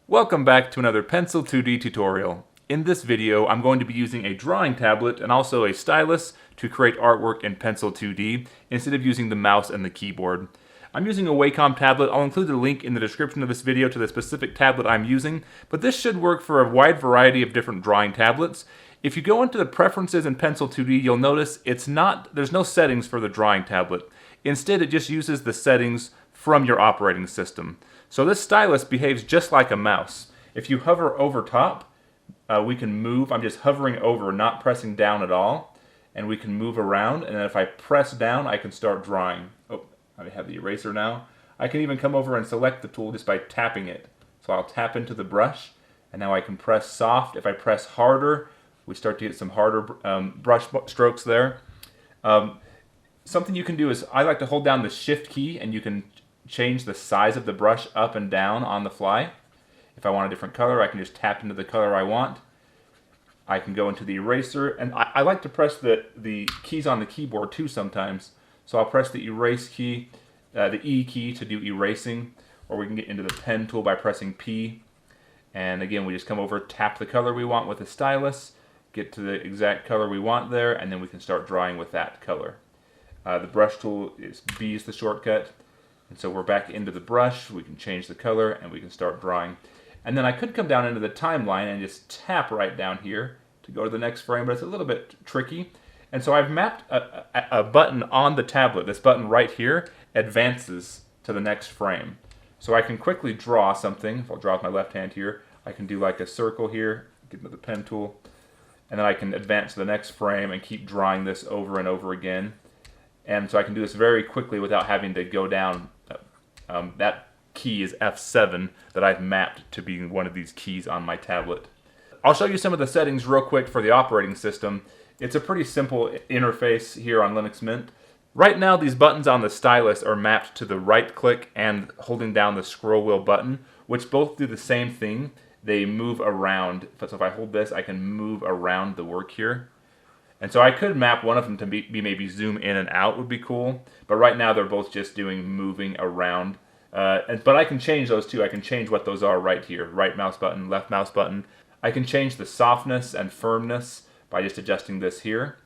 Welcome back to another Pencil2D tutorial. In this video, I'm going to be using a drawing tablet and also a stylus to create artwork in Pencil2D instead of using the mouse and the keyboard. I'm using a Wacom tablet. I'll include the link in the description of this video to the specific tablet I'm using, but this should work for a wide variety of different drawing tablets. If you go into the preferences in Pencil2D, you'll notice there's no settings for the drawing tablet. Instead, it just uses the settings from your operating system. So this stylus behaves just like a mouse. If you hover over top, we can move. I'm just hovering over, not pressing down at all. And we can move around, and then if I press down, I can start drawing. Oh, I have the eraser now. I can even come over and select the tool just by tapping it. So I'll tap into the brush, and now I can press soft. If I press harder, we start to get some harder brush strokes there. Something you can do is, I like to hold down the shift key, and you can change the size of the brush up and down on the fly. If I want a different color, I can just tap into the color I want. I can go into the eraser, and I like to press the keys on the keyboard too sometimes. So I'll press the erase key, the E key to do erasing, or we can get into the pen tool by pressing P. And again, we just come over, tap the color we want with the stylus, get to the exact color we want there, and then we can start drawing with that color. The brush tool is B is the shortcut. And so we're back into the brush, we can change the color, and we can start drawing. And then I could come down into the timeline and just tap right down here to go to the next frame, but it's a little bit tricky. And so I've mapped a button on the tablet. This button right here advances to the next frame. So I can quickly draw something. If I'll draw with my left hand here, I can do like a circle here, get into the pen tool, and then I can advance to the next frame and keep drawing this over and over again. And so I can do this very quickly without having to go down. That key is F7 that I've mapped to be one of these keys on my tablet. I'll show you some of the settings real quick for the operating system. It's a pretty simple interface here on Linux Mint. Right now, these buttons on the stylus are mapped to the right click and holding down the scroll wheel button, which both do the same thing. They move around. So if I hold this, I can move around the work here. And so I could map one of them to be maybe zoom in and out would be cool. But right now they're both just doing moving around. But I can change those too. I can change what those are right here. Right mouse button, left mouse button. I can change the softness and firmness by just adjusting this here.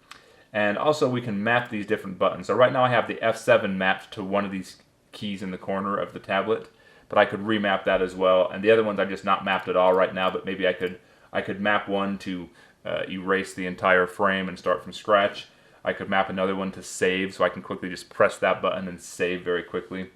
And also we can map these different buttons. So right now I have the F7 mapped to one of these keys in the corner of the tablet. But I could remap that as well. And the other ones are just not mapped at all right now. But maybe I could map one to erase the entire frame and start from scratch. I could map another one to save, so I can quickly just press that button and save very quickly.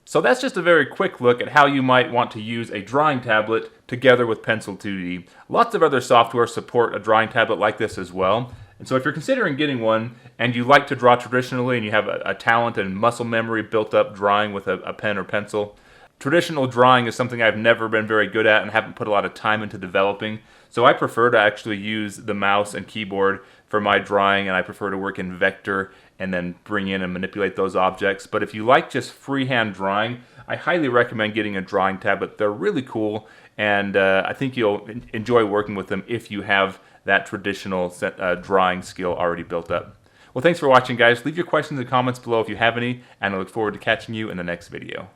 So that's just a very quick look at how you might want to use a drawing tablet together with Pencil2D. Lots of other software support a drawing tablet like this as well. And so if you're considering getting one and you like to draw traditionally and you have a talent and muscle memory built up drawing with a pen or pencil, traditional drawing is something I've never been very good at and haven't put a lot of time into developing. So I prefer to actually use the mouse and keyboard for my drawing, and I prefer to work in vector and then bring in and manipulate those objects. But if you like just freehand drawing, I highly recommend getting a drawing tablet. They're really cool, and I think you'll enjoy working with them if you have that traditional drawing skill already built up. Well, thanks for watching, guys. Leave your questions in the comments below if you have any, and I look forward to catching you in the next video.